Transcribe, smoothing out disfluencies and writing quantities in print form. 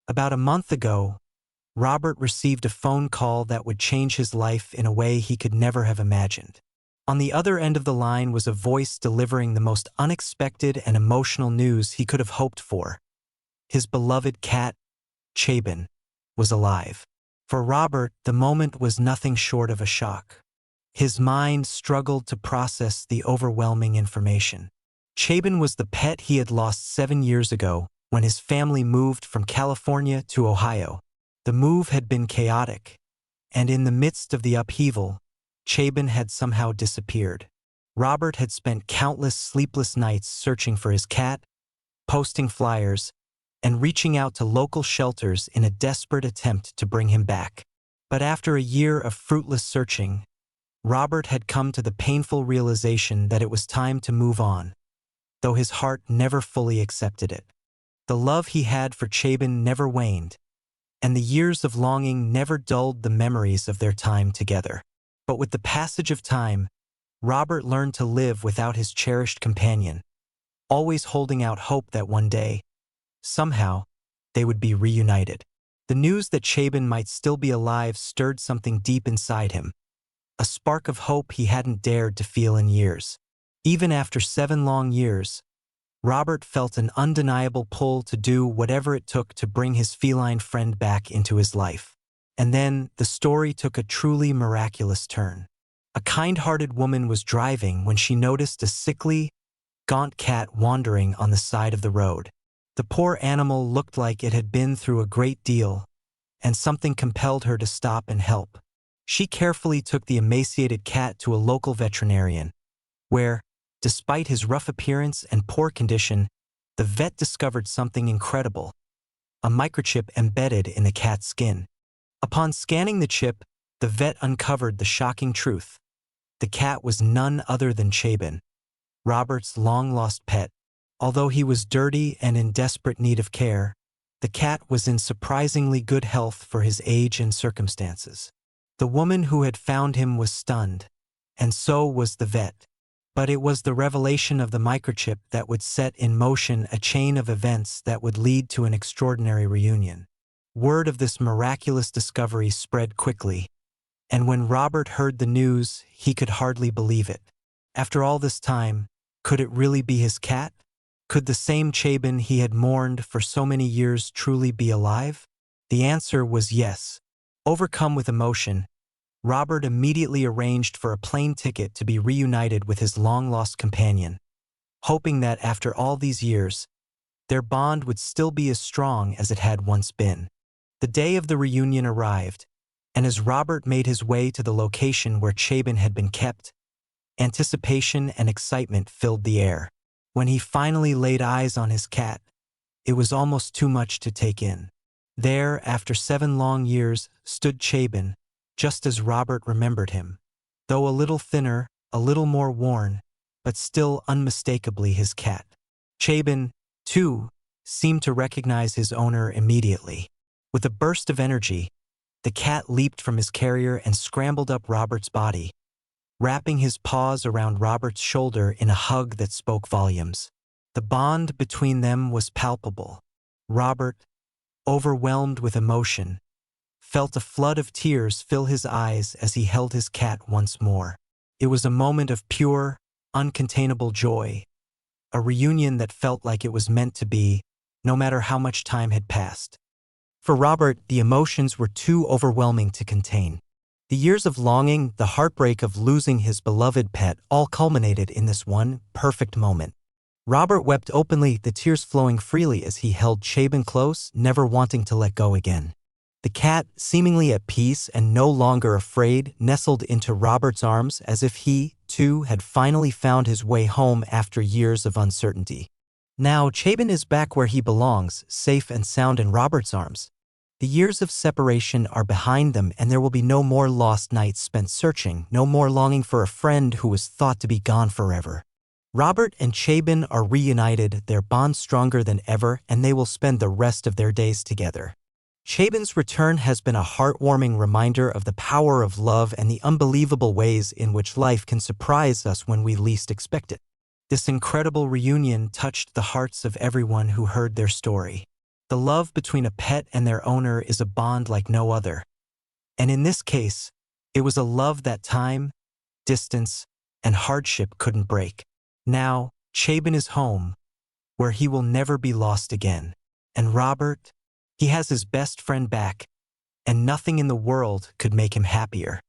About a month ago, Robert received a phone call that would change his life in a way he could never have imagined. On the other end of the line was a voice delivering the most unexpected and emotional news he could have hoped for. His beloved cat, Chabon, was alive. For Robert, the moment was nothing short of a shock. His mind struggled to process the overwhelming information. Chabon was the pet he had lost 7 years ago when his family moved from California to Ohio. The move had been chaotic, and in the midst of the upheaval, Chabon had somehow disappeared. Robert had spent countless sleepless nights searching for his cat, posting flyers, and reaching out to local shelters in a desperate attempt to bring him back. But after a year of fruitless searching, Robert had come to the painful realization that it was time to move on, though his heart never fully accepted it. The love he had for Chabon never waned, and the years of longing never dulled the memories of their time together. But with the passage of time, Robert learned to live without his cherished companion, always holding out hope that one day, somehow, they would be reunited. The news that Chabon might still be alive stirred something deep inside him, a spark of hope he hadn't dared to feel in years. Even after 7 long years, Robert felt an undeniable pull to do whatever it took to bring his feline friend back into his life. And then, the story took a truly miraculous turn. A kind-hearted woman was driving when she noticed a sickly, gaunt cat wandering on the side of the road. The poor animal looked like it had been through a great deal, and something compelled her to stop and help. She carefully took the emaciated cat to a local veterinarian, where, despite his rough appearance and poor condition, the vet discovered something incredible: a microchip embedded in the cat's skin. Upon scanning the chip, the vet uncovered the shocking truth. The cat was none other than Chabon, Robert's long-lost pet. Although he was dirty and in desperate need of care, the cat was in surprisingly good health for his age and circumstances. The woman who had found him was stunned, and so was the vet. But it was the revelation of the microchip that would set in motion a chain of events that would lead to an extraordinary reunion. Word of this miraculous discovery spread quickly, and when Robert heard the news, he could hardly believe it. After all this time, could it really be his cat? Could the same Chabon he had mourned for so many years truly be alive? The answer was yes. Overcome with emotion, Robert immediately arranged for a plane ticket to be reunited with his long-lost companion, hoping that after all these years, their bond would still be as strong as it had once been. The day of the reunion arrived, and as Robert made his way to the location where Chabon had been kept, anticipation and excitement filled the air. When he finally laid eyes on his cat, it was almost too much to take in. There, after 7 long years, stood Chabon, just as Robert remembered him, though a little thinner, a little more worn, but still unmistakably his cat. Chabon, too, seemed to recognize his owner immediately. With a burst of energy, the cat leaped from his carrier and scrambled up Robert's body, wrapping his paws around Robert's shoulder in a hug that spoke volumes. The bond between them was palpable. Robert, overwhelmed with emotion, felt a flood of tears fill his eyes as he held his cat once more. It was a moment of pure, uncontainable joy, a reunion that felt like it was meant to be, no matter how much time had passed. For Robert, the emotions were too overwhelming to contain. The years of longing, the heartbreak of losing his beloved pet, all culminated in this one perfect moment. Robert wept openly, the tears flowing freely as he held Chabon close, never wanting to let go again. The cat, seemingly at peace and no longer afraid, nestled into Robert's arms as if he, too, had finally found his way home after years of uncertainty. Now, Chabon is back where he belongs, safe and sound in Robert's arms. The years of separation are behind them, and there will be no more lost nights spent searching, no more longing for a friend who was thought to be gone forever. Robert and Chabon are reunited, their bond stronger than ever, and they will spend the rest of their days together. Chabon's return has been a heartwarming reminder of the power of love and the unbelievable ways in which life can surprise us when we least expect it. This incredible reunion touched the hearts of everyone who heard their story. The love between a pet and their owner is a bond like no other. And in this case, it was a love that time, distance, and hardship couldn't break. Now, Chabon is home, where he will never be lost again. And Robert, he has his best friend back, and nothing in the world could make him happier.